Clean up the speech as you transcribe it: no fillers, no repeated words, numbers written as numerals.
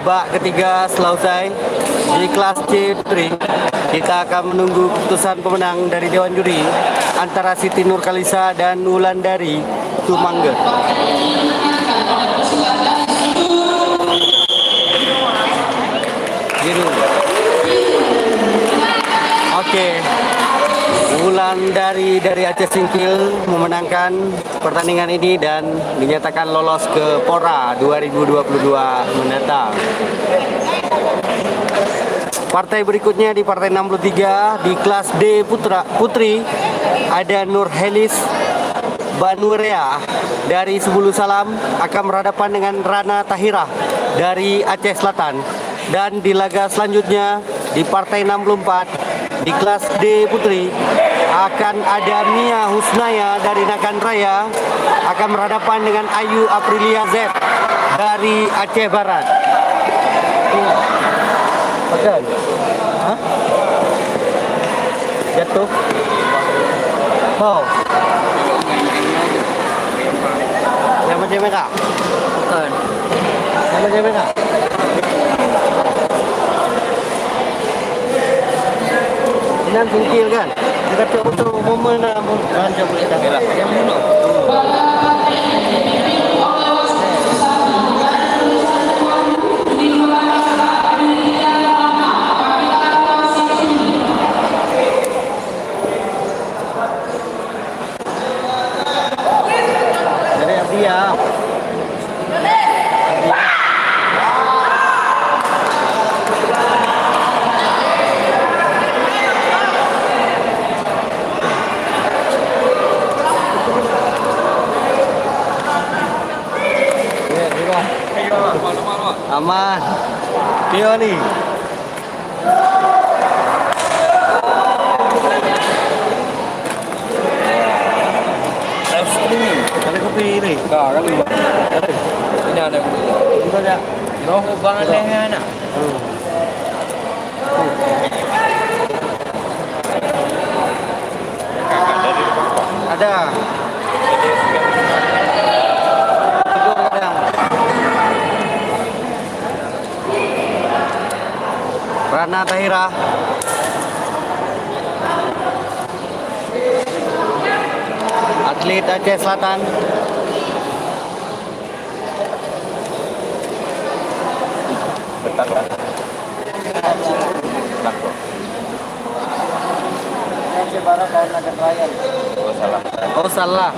babak ketiga selesai di kelas C3. Kita akan menunggu keputusan pemenang dari Dewan Juri antara Siti Nurkalisa dan Wulandari Tumangga. Biru. Oke. Wulandari dari Aceh Singkil memenangkan pertandingan ini dan dinyatakan lolos ke PORA 2022 mendatang. Partai berikutnya di partai 63 di kelas D Putri ada Nur Helis Banurea dari Sebulu Salam akan berhadapan dengan Rana Tahira dari Aceh Selatan. Dan di laga selanjutnya di partai 64 di kelas D Putri akan ada Mia Husnaya dari Nagan Raya akan berhadapan dengan Ayu Aprilia Z dari Aceh Barat. Makan? Hah? Jatuh? Oh. Yang macam merah? Bukan. Yang macam merah? Nan Singkil kan? Dia kata untuk momen rancang boleh dah. Yang bunuh. Jadi dia. Aman. Dia ni. Ada kopi ni. Dah kali. Ini ada kopi. Itu ada. Noh bang ada anak. Ada. Rana Tahira. Atlet Aceh Selatan. Betul kan? Aceh Barat lawan Nagan Raya. Oh salah. Oh salah.